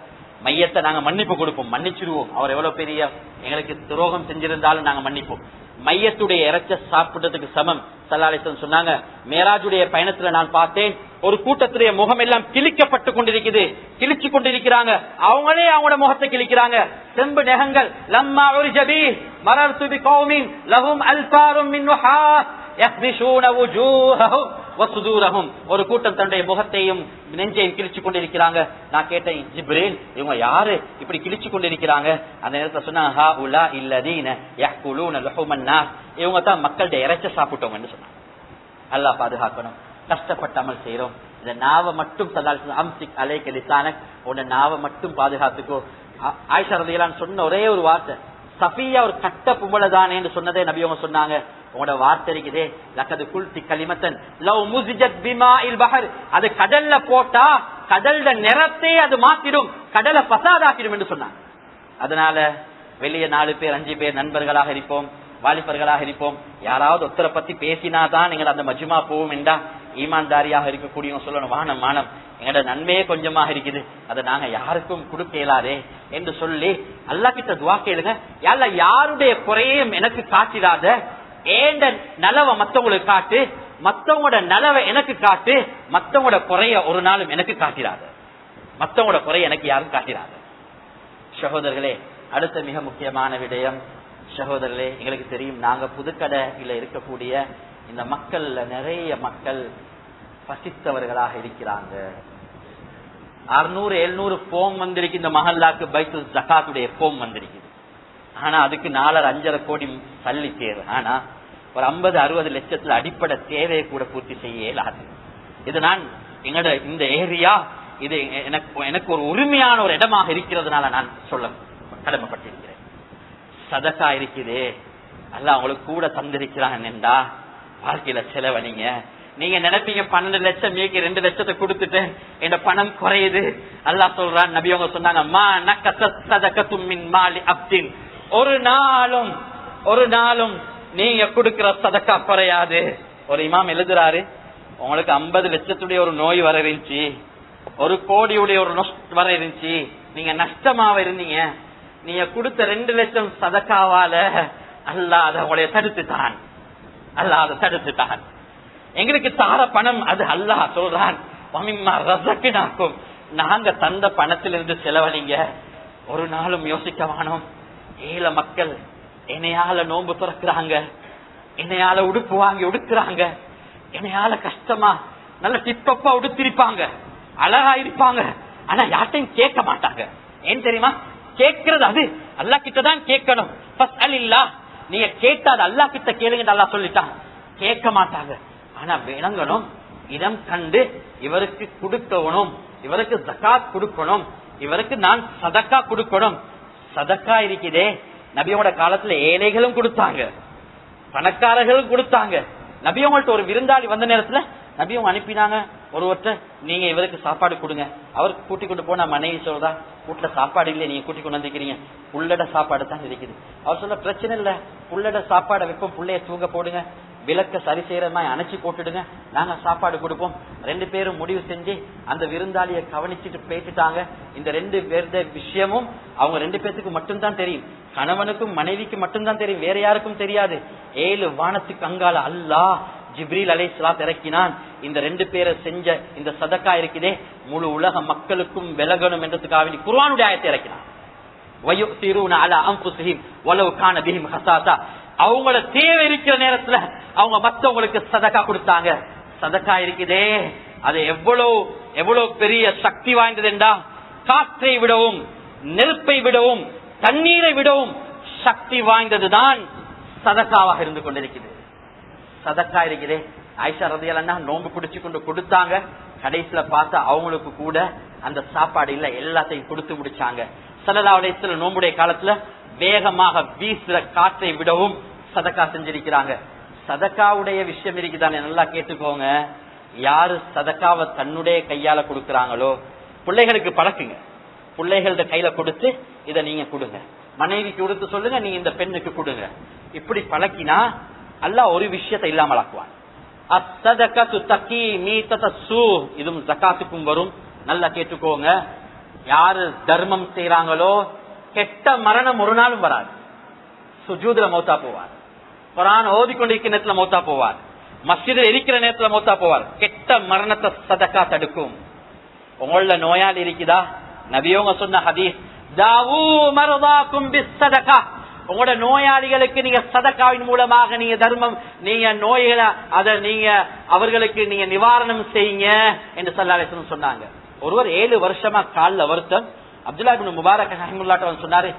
மையத்தை நாங்க மன்னிப்பு கொடுப்போம், மன்னிச்சிருவோம். அவர் எவ்வளவு பெரிய எங்களுக்கு துரோகம் செஞ்சிருந்தாலும் நாங்க மன்னிப்போம். மையத்துடைய இறைச்ச சாப்பிடுறதுக்கு சமம். ஸல்லல்லாஹு அலைஹி வஸல்லம் சொன்னாங்க, மேராஜுடைய பயணத்துல நான் பார்த்தேன், ஒரு கூட்டத்துடைய முகம் எல்லாம் கிழிக்கப்பட்டு கொண்டிருக்குது, கிழிச்சு கொண்டிருக்கிறாங்க, அவங்களே அவங்களோட முகத்தை கிழிக்கிறாங்க, செம்பு நெகங்கள். லம்மா உர்ஜபி மரர்து பிகௌமின் லஹும் அல்ஃபாரும் மின் நுஹாஸ் யஹ்பிஷூன வுஜூஹஹும் வஸுதூரஹும், ஒரு கூட்டம் தன்னுடைய முகத்தையும் நெஞ்சையும் கிழிச்சு கொண்டிருக்கிறாங்க. நான் கேட்டேன், ஜிப்ரீல் இவங்க யாரு இப்படி கிழிச்சு கொண்டிருக்கிறாங்க? அந்த நேரத்துல சொன்னாங்க, ஹாஉலா இல்லதீன யஅகுலூன லஹுமன் நாஸ், இவங்க தான் மக்களுடைய இறைச்ச சாப்பிட்டவங்கன்னு சொன்னாங்க. அல்லாஹ் பாதுகாக்கணும். கஷ்டப்பட்டு அமல் செய்யறோம். இந்த நாவை மட்டும் அம்சிக் அலைக லிசானக், உன்ன நாவை மட்டும் பாதுகாத்துக்கோ. ஆயிஷா ரலியல்லாஹு சொன்ன ஒரே ஒரு வார்த்தை, சஃபியா ஒரு கட்ட பொம்பளை தானே என்று சொன்னதே நபி அவங்க சொன்னாங்க, உங்களோட வார்த்தை இருக்குதே, லக்கது குல்தி கலிமத்தன் லவ் முஸிஜத் பிமாஇல் பஹர், அது கடல்ல போட்டா கடல்ல நிறத்தை அது மாத்திடும், கடலை பசாதாக்கிடும் என்று சொன்னாங்க. அதனால வெளியே 4 பேர் 5 பேர் நண்பர்களாக இருப்போம், வாலிபர்களாக இருப்போம், யாராவது ஒருத்தரை பத்தி பேசினாதான் எங்க அந்த மஜ்மா போவோம் என்றா ஈமான்தாரியாக இருக்கக்கூடியவங்க சொல்லணும், வானம் வானம் எங்களோட நன்மையே கொஞ்சமாக இருக்குது, அதை நாங்க யாருக்கும் கொடுக்க இயலாதே என்று சொல்லி அல்லாஹ் கிட்ட துவா கேளுங்க. யாருடைய குறையும் எனக்கு காட்டிடாத, ஏண்ட நலவை மத்தவங்களுக்கு காட்டு, மத்தவங்களோட நலவை எனக்கு காட்டு, மத்தவங்களோட குறைய ஒரு நாளும் எனக்கு காட்டிடாத, மத்தவங்களோட குறைய எனக்கு யாரும் காட்டிடாத. சகோதரர்களே, அடுத்த மிக முக்கியமான விடயம், சகோதரர்களே எங்களுக்கு தெரியும், நாங்க புதுக்கடையில இருக்கக்கூடிய இந்த மக்கள்ல நிறைய மக்கள் பசித்தவர்களாக இருக்கிறாங்க. 600-700 போம் வந்திருக்கு இந்த மஹல்லாக்கு, பைத்துல் ஜகாத்துடைய போம் வந்திருக்கு. ஆனா அதுக்கு 4-5.5 கோடி சல்லி தேவை. ஆனா ஒரு 50-60 லட்சத்துல அடிப்படை தேவையை கூட பூர்த்தி செய்ய இயலாது. இது நான் எங்கட இந்த ஏரியா, இது எனக்கு ஒரு உரிமையான ஒரு இடமாக இருக்கிறதுனால நான் சொல்ல கடமைப்பட்டிருக்கிறேன். சதக்கா இருக்குதே, அல்லாஹ் அவங்களுக்கு கூட தந்திருக்கிறான் என்றா வாழ்க்கையில செலவழிங்க. நீங்க நினைப்பீங்க 12 லட்சம் மீக்கி 2 லட்சத்தை கொடுத்துட்டு இந்த பணம் குறையுது. அல்லாஹ் சொல்றான், நபி அவங்க சொன்னாங்க, மா நக்கஸத் ஸதகத்தும் மின் மாலி அப்தின், ஒரு நாளும் நீங்க கொடுக்கிற சதக்கா குறையாது. ஒரு இமாம் எழுதுறாரு, உங்களுக்கு 50 லட்சத்துடைய ஒரு நோய் வர இருந்துச்சு, 1 கோடியுடைய ஒரு வர இருந்துச்சு, நீங்க நஷ்டமாவ இருந்தீங்க, நீங்க கொடுத்த 2 லட்சம் சதக்காவால அல்லாஹ் அதை உடைய தடுத்துட்டான். அல்லாஹ் அதை தடுத்துட்டான். எங்களுக்கு தார பணம் அது அல்லாஹ் சொல்றான், நாங்க தந்த பணத்திலிருந்து செலவழிங்க. ஒரு நாளும் யோசிக்க வேணும், ஏழை மக்கள் என்னையால நோன்பு துறக்கிறாங்க, என்னையால உடுப்பு வாங்கி உடுக்குறாங்க, என்னையால கஷ்டமா நல்ல டிப்பப்பா உடுத்திருப்பாங்க, அழகா இருப்பாங்க, ஆனா யார்ட்டையும் கேட்க மாட்டாங்க. ஏன் தெரியுமா? கேட்கறது அது அல்லாஹ் கிட்டதான் கேட்கணும். நீங்க கேட்டாது அல்லாஹ் கிட்ட கேளுங்க அல்லாஹ் சொல்லிட்டான். கேட்க மாட்டாங்க. ஆனா விளங்கணும், இடம் கண்டு இவருக்கு கொடுக்கணும், இவருக்கு ஜகாத் கொடுக்கணும், இவருக்கு நான் சதக்கா கொடுக்கணும். சதக்கா இருக்குதே, நபியோட காலத்துல ஏழைகளும் கொடுத்தாங்க, பணக்காரர்களும் கொடுத்தாங்க. நபியவங்கள்ட்ட ஒரு விருந்தாளி வந்த நேரத்துல நபியவங்க அனுப்பினாங்க ஒருவர்கிட்ட, நீங்க இவருக்கு சாப்பாடு கொடுங்க. அவருக்கு கூட்டி கொண்டு போனா மனைவி சொல்றா, வீட்டுல சாப்பாடு இல்லையே, நீங்க கூட்டி கொண்டு வந்துக்கிறீங்க, புள்ளட சாப்பாடு தான் இருக்குது. அவர் சொல்ல, பிரச்சனை இல்ல, புள்ளட சாப்பாடை வைப்போம், புள்ளைய தூங்க போடுங்க, விளக்க சரி செய்யற மாதிரி அணைச்சி போட்டுடுங்க, நாங்க சாப்பாடு கொடுப்போம். 2 பேரும் முடிவு செஞ்சு அந்த விருந்தாளியை கவனிச்சுட்டு போயிட்டுட்டாங்க. இந்த 2 பேருடைய விஷயமும் அவங்க 2 பேருக்கு மட்டும்தான் தெரியும், கணவனுக்கும் மனைவிக்கு மட்டும்தான் தெரியும், வேற யாருக்கும் தெரியாது. 7 வானத்துக்கு அங்கால அல்லாஹ் ஜிப்ரீல் அலைஹிஸ்ஸலாம் இறக்கினான். இந்த 2 பேரை செஞ்ச இந்த சதக்கா இருக்குதே முழு உலக மக்களுக்கும் விலகணும் என்றதுக்காக குர்ஆனுடைய ஆயத்தை இறக்கினான். வயுசிரூன அலா அன்ஃபுஸிஹிம் வலவ் கான பிஹிம் ஹஸாஸா. அவங்கள தேவை இருக்கிற நேரத்துல அவங்க மத்தவங்களுக்கு சதக்கா கொடுத்தாங்க. சதக்கா இருக்குதே அது எவ்வளவு பெரிய சக்தி வாய்ந்தது என்றா, காற்றை விடவும் நெருப்பை விடவும் தண்ணீரை விடவும் சக்தி வாய்ந்ததுதான் சதக்காவாக இருந்து கொண்டிருக்கிறது. சதக்கா இருக்குதே, ஆயிஷா ரலியல்லாஹு அன்ஹா நோன்பு பிடிச்சு கொண்டு கொடுத்தாங்க. கடைசியில பார்த்தா அவங்களுக்கு கூட அந்த சாப்பாடு இல்ல, எல்லாத்தையும் கொடுத்து முடிச்சாங்க. ஸல்லல்லாஹு அலைஹி வஸல்லம் நோன்புடைய காலத்துல வேகமாக வீசுற காற்றை விடவும் சதக்கா செஞ்சிருக்கிறாங்க. சதக்காவுடைய விஷயம் இருக்குதானே, நல்லா கேட்டுக்கோங்க. யாரு சதக்காவை தன்னுடைய கையால கொடுக்கறாங்களோ பிள்ளைகளுக்கு பழக்குங்க, பிள்ளைகளோட கையில கொடுத்து இதை நீங்க கொடுங்க, மனைவிக்கு கொடுத்து சொல்லுங்க நீங்க இந்த பெண்ணுக்கு கொடுங்க. இப்படி பழக்கினா அல்லாஹ் ஒரு விஷயத்தை இல்லாமலாக்குவான். இதுவும் ஜகாத்துக்கும் வரும். நல்லா கேட்டுக்கோங்க. யாரு தர்மம் செய்யறாங்களோ கெட்ட மரணம் ஒரு நாளும் வராது. சுஜூதுல மௌத்தா போவார், குர்ஆன் ஓதிக்கொண்டிருக்கிற நேரத்துல மௌத்தா போவார், மஸ்ஜிதில் இருக்கிற நேரத்துல மௌத்தா போவார். கெட்ட மரணத்தை சதக்கா தடுக்கும். உங்கள நோயாளி இருக்குதா, நபியோங்க சொன்ன ஹதீஸ், தாவூ மர்தாக்கும் பிஸ்ஸதகா. உங்களோட நோயாளிகளுக்கு நீங்க சதக்காவின் மூலமாக நீங்க தர்மம், நீங்க நோய்களை அதை நீங்க அவர்களுக்கு நீங்க நிவாரணம் செய்யுங்க என்று ஸல்லல்லாஹு அலைஹி வஸல்லம் சொன்னாங்க. ஒருவர் 7 வருஷமா கால்ல வருத்தம், அப்துல்லா இப்னு முபாரக் ரஹிமஹுல்லாஹ் சொன்னாரு,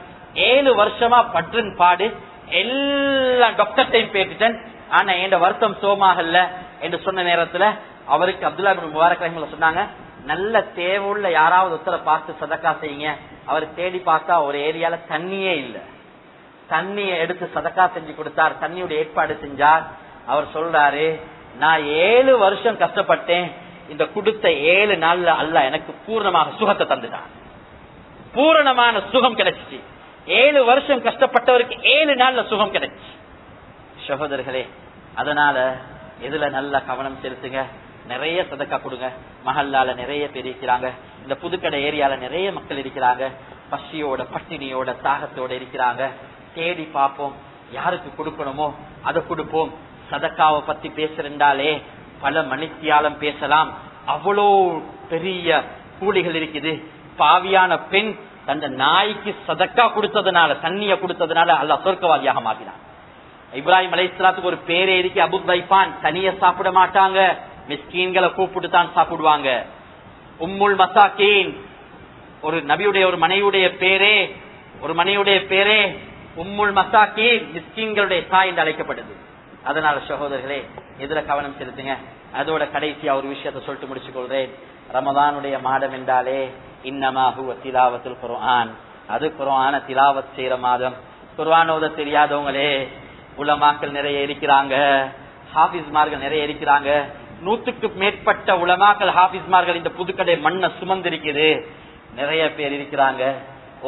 7 வருஷமா பற்றின் பாடு, எல்லா டாக்டர்டையும் பேசிட்டேன், ஆனா என் வருத்தம் சோமாகல என்று சொன்ன நேரத்துல அவருக்கு அப்துல்லா இப்னு முபாரக் ரஹிமஹுல்லாஹ் சொன்னாங்க, நல்ல தேவையுள்ள யாராவது ஒருத்தரை பார்த்து சதக்கா செய்யுங்க. அவர் தேடி பார்த்தா ஒரு ஏரியால தண்ணியே இல்ல, தண்ணியை எடுத்து சதக்கா செஞ்சு கொடுத்தார், தண்ணியுடைய ஏற்பாடு செஞ்சார். அவர் சொல்றாரு, நான் 7 வருஷம் கஷ்டப்பட்டேன், இந்த கொடுத்த 7 நாள்ல அல்லாஹ் எனக்கு பூர்ணமாக சுகத்தை தந்துட்டான், பூரணமான சுகம் கிடைச்சிச்சு. 7 வருஷம் கஷ்டப்பட்டவருக்கு 7 நாள்ல சுகம் கிடைச்சு. சகோதரர்களே, அதனால எதுல நல்ல கவனம் செலுத்துங்க, நிறைய சதக்கா கொடுங்க. மஹல்லால நிறைய பேர் இருக்கிறாங்க, இந்த புதுக்கடை ஏரியால நிறைய மக்கள் இருக்கிறாங்க, பசியோட பட்டினியோட தாகத்தோட இருக்கிறாங்க. தேடி பார்ப்போம், யாருக்கு கொடுக்கணுமோ அதை கொடுப்போம். சதக்காவை பத்தி பேசுறாலே பல மணித்தியாலம் பேசலாம், அவ்வளோ பெரிய கூலிகள் இருக்குது. பாவியான பெண் தந்த நாய்க்கு சதக்கா கொடுத்ததுனால, தண்ணிய கொடுத்ததுனால அல்லாஹ் சொர்க்கவாதியாக மாற்றினான். இப்ராஹிம் அலைஹிஸ்ஸலாத்துக்கு ஒரு பேரே இருக்கு, அபு தைபான். தனிய சாப்பிட மாட்டாங்க, மிஸ்கீன்களை கூப்பிட்டு தான் சாப்பிடுவாங்க. உம்முல் மசாக்கீன், ஒரு நபியுடைய ஒரு மனைவியுடைய பேரே உம்முல் மசாக்கீன், மிஸ்கீன்களுடைய தாய் என்று அழைக்கப்படுது. அதனால சகோதரர்களே, இதுல கவனம் செலுத்துங்க. அதோட கடைசியா ஒரு விஷயத்தை சொல்லிட்டு முடிச்சு கொள்றேன். ரமதானுடைய மாதம் என்றாலே இன்னமா ஹுவ திலாவத்துல் குர்ஆன், அது குர்ஆன திலாவத் செய்யற மாதம். குர்ஆன் ஓத தெரியாதவங்களே உலமாக்கள் நிறைய இருக்கிறாங்க, ஹாஃபிஸ்மார்கள் நிறைய இருக்கிறாங்க. 100க்கு மேற்பட்ட உலமாக்கள் ஹாஃபிஸ்மார்கள் இந்த புதுக்கடை மண்ணை சுமந்திருக்குது. நிறைய பேர் இருக்கிறாங்க.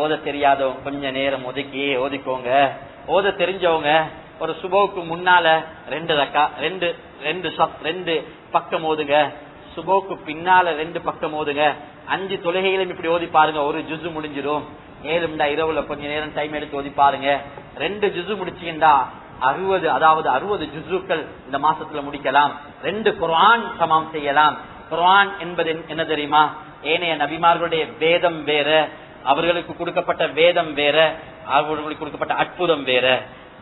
ஓத தெரியாதவங்க கொஞ்ச நேரம் ஒதுக்கி ஓதிக்கோங்க. ஓத தெரிஞ்சவங்க ஒரு சுபவுக்கு முன்னால 2 பக்கம் ஓதுங்க, சுபவுக்கு பின்னால 2 பக்கம் ஓதுங்க. 5 தொழுகைகளும் இப்படி ஓதி பாருங்க, ஒரு ஜுசு முடிஞ்சிடும். 7 இரவுல கொஞ்ச நேரம் டைம் எடுத்து ஓதி பாருங்க. 2 ஜுசு முடிச்சீங்கன்னா 60 ஜுசுக்கள் இந்த மாசத்துல முடிக்கலாம். 2 குர்ஆன் சமம் செய்யலாம். குர்ஆன் என்பது என்ன தெரியுமா? ஏனைய நபிமார்களுடைய வேதம் வேற, அவர்களுக்கு கொடுக்கப்பட்ட வேதம் வேற, அவர்களுக்கு கொடுக்கப்பட்ட அற்புதம் வேற.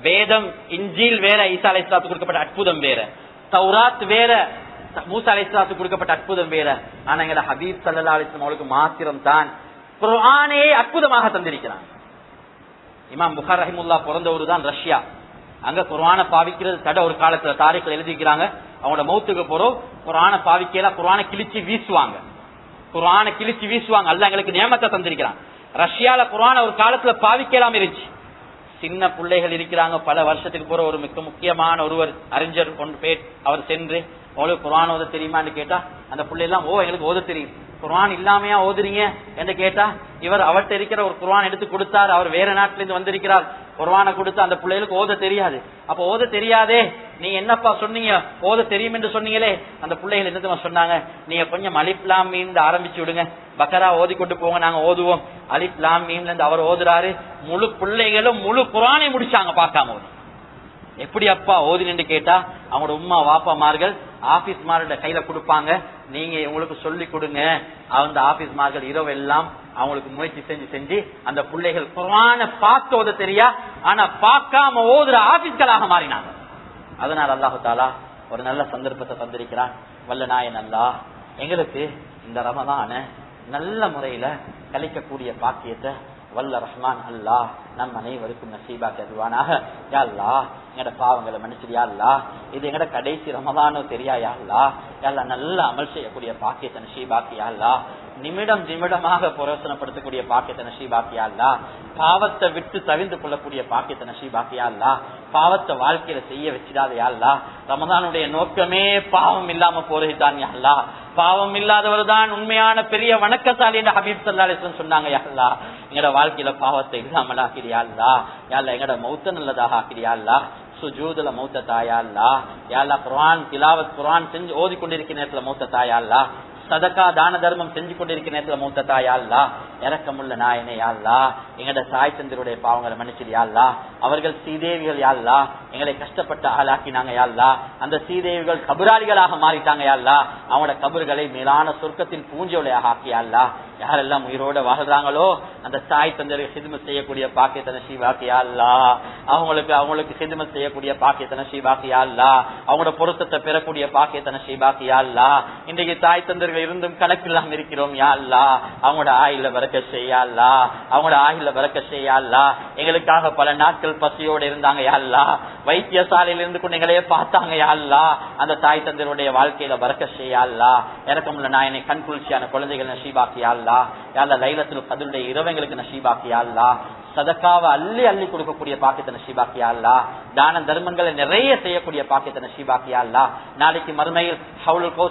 வேதம் இன்ஜீல் வேற, ஈசா அலைஹிஸ்ஸலாத்துக்கு கொடுக்கப்பட்ட அற்புதம் வேற. தௌராத் வேற, மூசா அலைஹிஸ்ஸலாத்துக்கு கொடுக்கப்பட்ட அற்புதம் வேற. ஆனா எங்க ஹபீப் ஸல்லல்லாஹு அலைஹி வஸல்லம் அவர்களுக்கு மாத்திரம் தான் குர்ஆனே அற்புதமாக தந்திருக்கிறான். இமாம் புகாரி ரஹிமஹுல்லாஹ் பிறந்தவரு தான் ரஷ்யா. அங்க குர்ஆனை பாவிக்கிறது தட ஒரு காலத்துல தாரிக்ல எழுதிக்கிறாங்க. அவங்களோட மௌத்துக்கு போறோம் குர்ஆனை பாவிக்கலாம், குர்ஆனை கிழிச்சு வீசுவாங்க, குர்ஆனை கிழிச்சு வீசுவாங்க. அல்லாஹ் எங்களுக்கு நியமத்தை தந்திருக்கிறான். ரஷ்யால குர்ஆனை ஒரு காலத்துல பாவிக்கலாம் இருந்துச்சு. சின்ன பிள்ளைகள் இருக்கிறாங்க, பல வருஷத்துக்கு போற ஒரு மிக முக்கியமான ஒருவர் அறிஞர் கொண்டு போய் அவர் சென்று உங்களுக்கு குர்ஆன் ஓத தெரியுமான்னு கேட்டா அந்த பிள்ளை எல்லாம் எங்களுக்கு ஓத தெரியும். குர்ஆன் இல்லாமையா ஓதுறீங்க என்று கேட்டா இவர் அவர்கிட்ட இருக்கிற ஒரு குர்ஆன் எடுத்து கொடுத்தார். அவர் வேற நாட்டில இருந்து வந்திருக்கிறார். குர்ஆனை கொடுத்து அந்த பிள்ளைகளுக்கு ஓத தெரியாது. அப்ப ஓத தெரியாதே, நீங்க என்னப்பா சொன்னீங்க, ஓத தெரியும் என்று சொன்னீங்களே. அந்த பிள்ளைகள் என்ன சொன்னாங்க, நீங்க கொஞ்சம் அலிஃப் லாம் மீம் ஆரம்பிச்சு விடுங்க, பக்கரா ஓதி கொண்டு போங்க, நாங்க ஓதுவோம். அலிஃப் லாம் மீம்ல இருந்து அவர் ஓதுறாரு, முழு பிள்ளைகளும் முழு குர்ஆனை முடிச்சாங்க பார்க்காம. எப்படி அப்பா ஓதினு கேட்டா, அவங்களோட உம்மா வாப்பாமார்கள் ஆபீஸ் மாரோட கையில கொடுப்பாங்க, நீங்க உங்களுக்கு சொல்லி கொடுங்க. அந்த ஆபீஸ் மார்கள் இரவு எல்லாம் அவங்களுக்கு முயற்சி செஞ்சு அந்த பிள்ளைகள் குர்ஆனை பார்த்து ஓத தெரியா, ஆனா பார்க்காம ஓதுற ஆபீஸ்களாக மாறினாங்க. அதனால அல்லாஹு தாலா ஒரு நல்ல சந்தர்ப்பத்தை தந்திருக்கிறான். வல்ல நாயன் அல்லாஹ் எங்களுக்கு இந்த ரமதான நல்ல முறையில கழிக்கக்கூடிய பாக்கியத்தை வல்ல ரஹ்மான் அல்லாஹ் நம் அனைவருக்கும் நசீபாக்கி தருவானாக. யா அல்லாஹ் எங்கட பாவங்களை மன்னிச்சிடு யா அல்லாஹ். இது எங்கட கடைசி ரமதானோ தெரியா யா அல்லாஹ். யா அல்லாஹ் நல்ல அமல் செய்யக்கூடிய பாக்கியத்தை நசீபாக்கி யா அல்லாஹ். நிமிடம் நிமிடமாக பிரயோசனப்படுத்தக்கூடிய பாக்கியத்தை நசீபாக்கி யா அல்லாஹ். பாவத்தை விட்டு தவிர்த்து கொள்ளக்கூடிய பாக்கியத்தை நசீபாக்கி யா அல்லாஹ். பாவத்தை வாழ்க்கையில செய்ய வச்சிடாத யா அல்லாஹ். ரமதானுடைய நோக்கமே பாவம் இல்லாம போறதுதான் யா அல்லாஹ். பாவம் இல்லாதவர் தான் உண்மையான பெரிய வணக்கசாலி என்று ஹபீப் ஸல்லல்லாஹு அலைஹி வஸல்லம் சொன்னாங்க யா அல்லாஹ். எங்கட வாழ்க்கையில பாவத்தை இல்லாமல் ஆக்கிறியா அல்லாஹ். யா அல்லாஹ் எங்கட மௌத்த நல்லதாக ஆக்கிறியா அல்லாஹ். சுஜூதுல மௌத்த தாயா அல்லாஹ். யா அல்லாஹ் குர்ஆன் திலாவத் குர்ஆன் செஞ்சு ஓதி கொண்டிருக்கிற நேரத்துல மௌத்த தாயா அல்லாஹ். சதகா தான தர்மம் செஞ்சு கொண்டிருக்கிற நேரத்துல மௌத்த தாயா அல்லாஹ். இரக்கமுள்ள நாயனே யா அல்லாஹ். எங்கட சாய் தந்தருடைய பாவங்களை மன்னிச்சிடு யா அல்லாஹ். அவர்கள் சீதேவிகள் யா அல்லாஹ், எங்களை கஷ்டப்பட்ட ஆளாக்கினாங்க யா அல்லாஹ். அந்த சீதேவிகள் கபராளிகளாக மாறிட்டாங்க யா அல்லாஹ். அவங்களோட கபர்களை மேலான சொர்க்கத்தின் பூஞ்சோலையாக ஆக்கியா அல்லாஹ். யாரெல்லாம் உயிரோட வாழ்றாங்களோ அந்த தாய் தந்தரை ஹிதுமத் செய்யக்கூடிய பாக்கியத்தை நசீபாக்கி யா அல்லாஹ். அவங்களுக்கு ஹிதுமத் செய்யக்கூடிய பாக்கியத்தை நசீபாக்கி யா அல்லாஹ். அவங்களோட பொருத்தத்தை பெறக்கூடிய பாக்கியத்தை நசீபாக்கி யா அல்லாஹ். இன்றைக்கு தாய் தந்தர்கள் இருந்தும் கணக்கில்லாம இருக்கிறோம் யா அல்லாஹ். அவங்களோட ஆயில பரக்கத் செய்யா அல்லாஹ். அவங்களோட ஆயில பரக்கத் செய்யா அல்லாஹ். எங்களுக்காக பல நாட்கள் பசியோடு இருந்தாங்க யா அல்லாஹ். வைத்தியசாலையில் இருந்து கொண்டு எங்களையே பார்த்தாங்க யா அல்லாஹ். அந்த தாய் தந்தருடைய வாழ்க்கையில பரக்கத் செய்யா அல்லாஹ். இரக்கமுள்ள நாயனை கண் குளிர்ச்சியான குழந்தைகள் நசீபாக்கி யா அல்லாஹ். யா அல்லாஹ் லைலத்துல் கத்ருடைய இரவுகளுக்கு நசீபாக்கி யா அல்லாஹ். சதகாவை அள்ளி அள்ளி கொடுக்கக்கூடிய பாக்கியத்தை நசீபாக்கி யா அல்லாஹ். தான தர்மங்களை நிறைய செய்யக்கூடிய பாக்கியத்தை நசீபாக்கி யா அல்லாஹ். நாளைக்கு மறுமையில் ஹவுலுல் கௌசர்